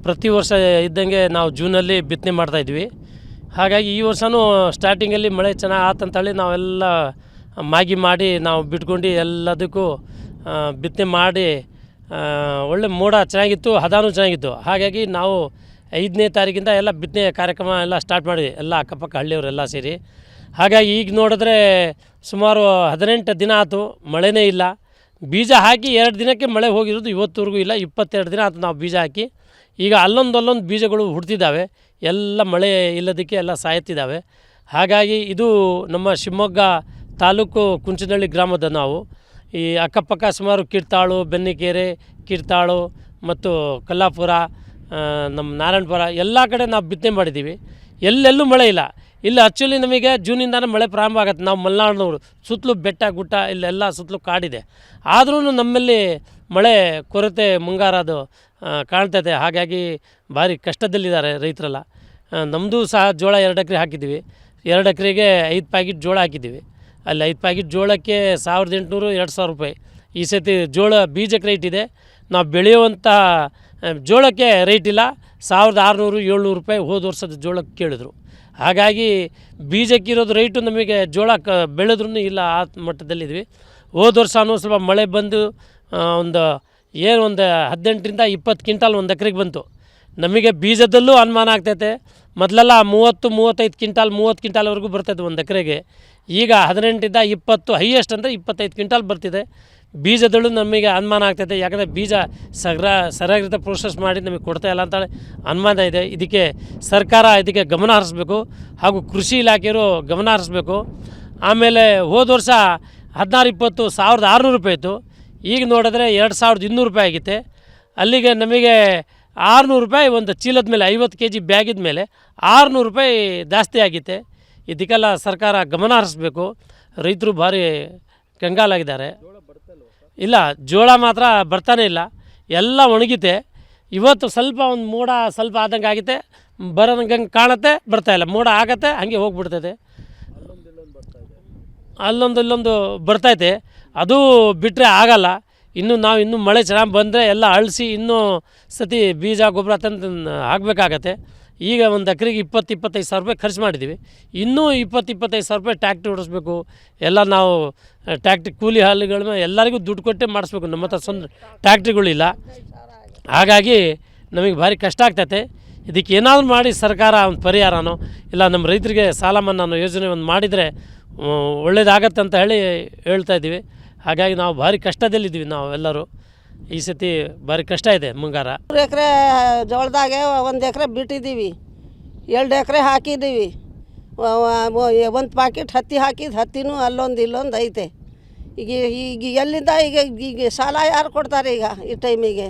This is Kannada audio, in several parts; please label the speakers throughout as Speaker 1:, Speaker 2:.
Speaker 1: ಪ್ರತಿ ವರ್ಷ ಇದ್ದಂಗೆ ನಾವು ಜೂನಲ್ಲಿ ಬಿತ್ತನೆ ಮಾಡ್ತಾಯಿದ್ವಿ. ಹಾಗಾಗಿ ಈ ವರ್ಷವೂ ಸ್ಟಾರ್ಟಿಂಗಲ್ಲಿ ಮಳೆ ಚೆನ್ನಾಗಿ ಆತಂತೇಳಿ ನಾವೆಲ್ಲ ಮಾಗಿ ಮಾಡಿ ನಾವು ಬಿಟ್ಕೊಂಡು ಎಲ್ಲದಕ್ಕೂ ಬಿತ್ತನೆ ಮಾಡಿ ಒಳ್ಳೆ ಮೋಡ ಚೆನ್ನಾಗಿತ್ತು, ಹದಾನೂ ಚೆನ್ನಾಗಿತ್ತು. ಹಾಗಾಗಿ ನಾವು 5ನೇ ತಾರೀಕಿಂದ ಎಲ್ಲ ಬಿತ್ತನೆ ಕಾರ್ಯಕ್ರಮ ಎಲ್ಲ ಸ್ಟಾರ್ಟ್ ಮಾಡಿದ್ವಿ, ಎಲ್ಲ ಅಕ್ಕಪಕ್ಕ ಹಳ್ಳಿಯವರೆಲ್ಲ ಸೇರಿ. ಹಾಗಾಗಿ ಈಗ ನೋಡಿದ್ರೆ ಸುಮಾರು 18 ದಿನ ಆಯಿತು, ಮಳೆನೇ ಇಲ್ಲ. ಬೀಜ ಹಾಕಿ 2 ದಿನಕ್ಕೆ ಮಳೆ ಹೋಗಿರೋದು ಇವತ್ತುವರೆಗೂ ಇಲ್ಲ. 22 ದಿನ ಆಯ್ತು ನಾವು ಬೀಜ ಹಾಕಿ. ಈಗ ಅಲ್ಲೊಂದು ಬೀಜಗಳು ಹುಡ್ತಿದ್ದಾವೆ, ಎಲ್ಲ ಮಳೆ ಇಲ್ಲದಕ್ಕೆ ಎಲ್ಲ ಸಾಯುತ್ತಿದ್ದಾವೆ. ಹಾಗಾಗಿ ಇದು ನಮ್ಮ ಶಿವಮೊಗ್ಗ ತಾಲೂಕು ಕುಂಚನಹಳ್ಳಿ ಗ್ರಾಮದ ನಾವು. ಈ ಅಕ್ಕಪಕ್ಕ ಸುಮಾರು ಕಿರ್ತಾಳು, ಬೆನ್ನಿಕೆರೆ, ಕಿರ್ತಾಳು ಮತ್ತು ಕಲ್ಲಾಪುರ, ನಮ್ಮ ನಾರಾಯಣಪುರ ಎಲ್ಲ ಕಡೆ ನಾವು ಬಿತ್ತನೆ ಮಾಡಿದ್ದೀವಿ. ಎಲ್ಲೆಲ್ಲೂ ಮಳೆ ಇಲ್ಲ. ಇಲ್ಲಿ ಆ್ಯಕ್ಚುಲಿ ನಮಗೆ ಜೂನಿಂದನೇ ಮಳೆ ಪ್ರಾರಂಭ ಆಗುತ್ತೆ. ನಾವು ಮಲೆನಾಡಿನವರು, ಸುತ್ತಲೂ ಬೆಟ್ಟ ಗುಟ್ಟ ಇಲ್ಲೆಲ್ಲ ಸುತ್ತಲೂ ಕಾಡಿದೆ. ಆದ್ರೂ ನಮ್ಮಲ್ಲಿ ಮಳೆ ಕೊರತೆ ಮುಂಗಾರದು ಕಾಣ್ತದೆ. ಹಾಗಾಗಿ ಭಾರಿ ಕಷ್ಟದಲ್ಲಿದ್ದಾರೆ ರೈತರೆಲ್ಲ. ನಮ್ಮದು ಸಹ ಜೋಳ 2 ಎಕರೆ ಹಾಕಿದ್ದೀವಿ. 2 ಎಕರೆಗೆ 5 ಪ್ಯಾಕೆಟ್ ಜೋಳ ಹಾಕಿದ್ದೀವಿ. ಅಲ್ಲಿ 5 ಪ್ಯಾಕೆಟ್ ಜೋಳಕ್ಕೆ 1800 2000 ರೂಪಾಯಿ. ಈ ಸತಿ ಜೋಳ ಬೀಜಕ್ಕೆ ರೇಟ್ ಇದೆ, ನಾವು ಬೆಳೆಯುವಂಥ ಜೋಳಕ್ಕೆ ರೇಟ್ ಇಲ್ಲ. 1600 700 ರೂಪಾಯಿ ಹೋದ ವರ್ಷದ ಜೋಳಕ್ಕೆ ಕೇಳಿದ್ರು. ಹಾಗಾಗಿ ಬೀಜಕ್ಕಿರೋದು ರೇಟು ನಮಗೆ ಜೋಳ ಬೆಳೆದ್ರೂ ಇಲ್ಲ, ಆ ಮಟ್ಟದಲ್ಲಿದ್ವಿ. ಹೋದ ವರ್ಷವೂ ಸ್ವಲ್ಪ ಮಳೆ ಬಂದು ಒಂದು 18ರಿಂದ 20 ಕ್ವಿಂಟಾಲ್ 1 ಎಕರೆಗೆ ಬಂತು. ನಮಗೆ ಬೀಜದಲ್ಲೂ ಅನುಮಾನ ಆಗ್ತೈತೆ. ಮೊದಲೆಲ್ಲ 30-35 ಕ್ವಿಂಟಾಲ್ 30 ಕ್ವಿಂಟಾಲ್ವರೆಗೂ ಬರ್ತೈತೆ 1 ಎಕರೆಗೆ. ಈಗ 18ರಿಂದ 20, ಹೈಯೆಸ್ಟ್ ಅಂದರೆ 25 ಕ್ವಿಂಟಾಲ್ ಬರ್ತಿದೆ. ಬೀಜದಲ್ಲೂ ನಮಗೆ ಅನುಮಾನ ಆಗ್ತೈತೆ. ಯಾಕಂದರೆ ಬೀಜ ಸರಿಯಾಗಿರುತ್ತೆ ಪ್ರೋಸೆಸ್ ಮಾಡಿ ನಮಗೆ ಕೊಡ್ತಾಯಿಲ್ಲ ಅಂತೇಳಿ ಅನುಮಾನ ಇದೆ. ಇದಕ್ಕೆ ಸರ್ಕಾರ ಇದಕ್ಕೆ ಗಮನ ಹರಿಸ್ಬೇಕು, ಹಾಗೂ ಕೃಷಿ ಇಲಾಖೆಯವರು ಗಮನ ಹರಿಸ್ಬೇಕು. ಆಮೇಲೆ ಹೋದ ವರ್ಷ 16-20 1600 ರೂಪಾಯಿ ಇತ್ತು. ಈಗ ನೋಡಿದ್ರೆ 2200 ರೂಪಾಯಿ ಆಗಿತ್ತೆ. ಅಲ್ಲಿಗೆ ನಮಗೆ 600 ರೂಪಾಯಿ ಒಂದು ಚೀಲದ ಮೇಲೆ, 50 kg ಬ್ಯಾಗಿದ ಮೇಲೆ 600 ರೂಪಾಯಿ ಜಾಸ್ತಿ ಆಗಿತ್ತೆ. ಇದಕ್ಕೆಲ್ಲ ಸರ್ಕಾರ ಗಮನ ಹರಿಸ್ಬೇಕು. ರೈತರು ಭಾರಿ ಕಂಗಾಲಾಗಿದ್ದಾರೆ. ಇಲ್ಲ, ಜೋಳ ಮಾತ್ರ ಬರ್ತಾನೆ ಇಲ್ಲ, ಎಲ್ಲ ಒಣಗಿತೆ. ಇವತ್ತು ಸ್ವಲ್ಪ ಒಂದು ಮೋಡ ಸ್ವಲ್ಪ ಆದಂಗೆ ಆಗುತ್ತೆ, ಬರೋದಂಗೆ ಕಾಣುತ್ತೆ, ಬರ್ತಾಯಿಲ್ಲ. ಮೋಡ ಆಗತ್ತೆ, ಹಾಗೆ ಹೋಗ್ಬಿಡ್ತೈತೆ. ಇಲ್ಲೊಂದು ಬರ್ತೈತೆ, ಅದು ಬಿಟ್ಟರೆ ಆಗಲ್ಲ. ಇನ್ನೂ ಮಳೆ ಚೆನ್ನಾಗಿ ಬಂದರೆ ಎಲ್ಲ ಅಳಿಸಿ ಇನ್ನೂ ಸತಿ ಬೀಜ ಗೊಬ್ಬರ ತಂದು ಹಾಕಬೇಕಾಗತ್ತೆ. ಈಗ 1 ಎಕರೆಗೆ 20-25 ಸಾವಿರ ರೂಪಾಯಿ ಖರ್ಚು ಮಾಡಿದ್ದೀವಿ. ಇನ್ನೂ 20-25 ಸಾವಿರ ರೂಪಾಯಿ ಟ್ಯಾಕ್ಟ್ರಿ ಓಡಿಸ್ಬೇಕು. ಎಲ್ಲ ನಾವು ಟ್ಯಾಕ್ಟ್ರಿ ಕೂಲಿ ಹಾಲುಗಳ ಎಲ್ಲರಿಗೂ ದುಡ್ಡು ಕೊಟ್ಟೆ ಮಾಡಿಸ್ಬೇಕು. ನಮ್ಮ ಹತ್ರ ಸ್ವಂತ ಟ್ಯಾಕ್ಟ್ರಿಗಳಿಲ್ಲ. ಹಾಗಾಗಿ ನಮಗೆ ಭಾರಿ ಕಷ್ಟ ಆಗ್ತೈತೆ. ಇದಕ್ಕೆ ಏನಾದರೂ ಮಾಡಿ ಸರ್ಕಾರ ಒಂದು ಪರಿಹಾರನೋ ಇಲ್ಲ ನಮ್ಮ ರೈತರಿಗೆ ಸಾಲ ಮನ್ನಾ ಯೋಜನೆ ಒಂದು ಮಾಡಿದರೆ ಒಳ್ಳೇದಾಗತ್ತೆ ಅಂತ ಹೇಳ್ತಾ ಇದ್ದೀವಿ. ಹಾಗಾಗಿ ನಾವು ಭಾರಿ ಕಷ್ಟದಲ್ಲಿದ್ದೀವಿ ನಾವು ಎಲ್ಲರೂ. ಈ ಸತಿ ಭಾರಿ ಕಷ್ಟ ಇದೆ ಮುಂಗಾರ.
Speaker 2: 3 ಎಕರೆ ಜೋಳದಾಗೆ 1 ಎಕರೆ ಬಿಟ್ಟಿದ್ದೀವಿ, 2 ಎಕರೆ ಹಾಕಿದ್ದೀವಿ. 1 ಪ್ಯಾಕೆಟ್ ಹತ್ತಿ ಹಾಕಿದ್ದು, ಹತ್ತಿನೂ ಅಲ್ಲೊಂದು ಇಲ್ಲೊಂದು ಐತೆ. ಈಗ ಎಲ್ಲಿಂದ ಈಗ ಸಾಲ ಯಾರು ಕೊಡ್ತಾರೆ ಈಗ ಈ ಟೈಮಿಗೆ?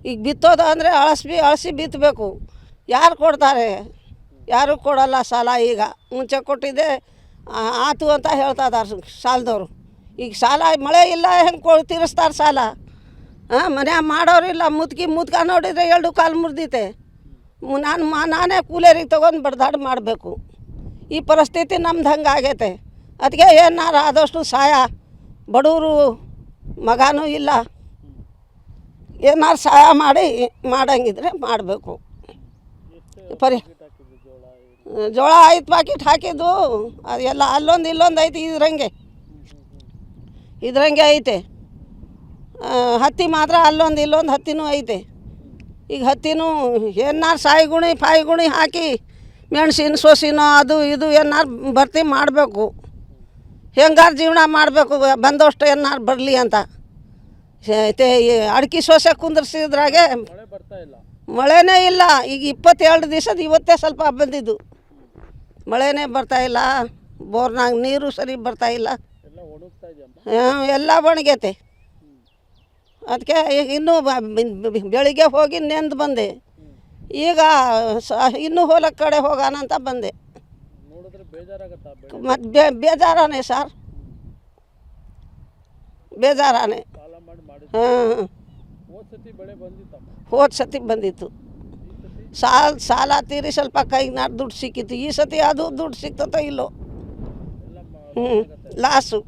Speaker 2: ಈಗ ಬಿತ್ತೋದು ಅಂದರೆ ಅಳಿಸಿ ಬಿತ್ತಬೇಕು. ಯಾರು ಕೊಡ್ತಾರೆ? ಯಾರೂ ಕೊಡಲ್ಲ ಸಾಲ. ಈಗ ಮುಂಚೆ ಕೊಟ್ಟಿದ್ದೆ ಆತು ಅಂತ ಹೇಳ್ತಾ ಇದ್ದಾರೆ ಸಾಲದವರು. ಈಗ ಸಾಲ ಮಳೆ ಇಲ್ಲ, ಹೆಂಗೆ ತೀರಿಸ್ತಾರೆ ಸಾಲ? ಮನ್ಯಾಗ ಮಾಡೋರಿಲ್ಲ. ಮುದ್ಕ ನೋಡಿದರೆ 2 ಕಾಲು ಮುರಿದೈತೆ. ನಾನೇ ಕೂಲಿಯರಿಗೆ ತೊಗೊಂಡು ಬಡ್ದಾಡಿ ಮಾಡಬೇಕು. ಈ ಪರಿಸ್ಥಿತಿ ನಮ್ದು ಹಂಗೆ ಆಗೈತೆ. ಅದಕ್ಕೆ ಏನಾರು ಆದಷ್ಟು ಸಹಾಯ, ಬಡವರು ಮಗನೂ ಇಲ್ಲ, ಏನಾರು ಸಹಾಯ ಮಾಡಂಗಿದ್ರೆ ಮಾಡಬೇಕು. ಜೋಳ 5 ಪ್ಯಾಕೆಟ್ ಹಾಕಿದ್ದು, ಅದೆಲ್ಲ ಅಲ್ಲೊಂದು ಇಲ್ಲೊಂದು ಐತೆ. ಇದ್ರಂಗೆ ಐತೆ. ಹತ್ತಿ ಮಾತ್ರ ಅಲ್ಲೊಂದು ಇಲ್ಲೊಂದು ಹತ್ತಿನೂ ಐತೆ. ಈಗ ಹತ್ತಿನೂ ಏನಾರು ಪಾಯಿಗುಣಿ ಹಾಕಿ ಮೆಣಸಿನ ಸೊಸಿನೋ ಅದು ಇದು ಏನಾರು ಭರ್ತಿ ಮಾಡಬೇಕು. ಹೆಂಗಾರು ಜೀವನ ಮಾಡಬೇಕು, ಬಂದಷ್ಟು ಏನಾರು ಬರಲಿ ಅಂತ. ಅಡಿಕೆ ಸೊಸೆ ಕುಂದ್ರಿಸಿದ್ರಾಗೆ ಮಳೆನೇ ಇಲ್ಲ. ಈಗ 22 ದಿವಸದ ಇವತ್ತೇ ಸ್ವಲ್ಪ ಬಂದಿದ್ದು, ಮಳೆನೇ ಬರ್ತಾಯಿಲ್ಲ. ಬೋರ್ನಾಗ ನೀರು ಸರಿ ಬರ್ತಾಯಿಲ್ಲ, ಎಲ್ಲ ಒಣಗೈತೆ. ಅದಕ್ಕೆ ಇನ್ನೂ ಬೆಳಿಗ್ಗೆ ಹೋಗಿ ನೆಂದು ಬಂದೆ. ಈಗ ಇನ್ನೂ ಹೊಲಕ್ಕೆ ಕಡೆ ಹೋಗೋಣ ಅಂತ ಬಂದೆ. ಮತ್ತು ಬೇಜಾರಾನೆ ಸರ್, ಬೇಜಾರಾನೆ. ಹೋದ ಸತಿ ಬಂದಿತ್ತು. ಸಾಲ ತೀರಿ ಸ್ವಲ್ಪ ಕೈಗೆ ದುಡ್ಡು ಸಿಕ್ಕಿತ್ತು. ಈ ಸತಿ ಅದು ದುಡ್ಡು ಸಿಕ್ತತೋ ಇಲ್ಲೋ, ಲಾಸು.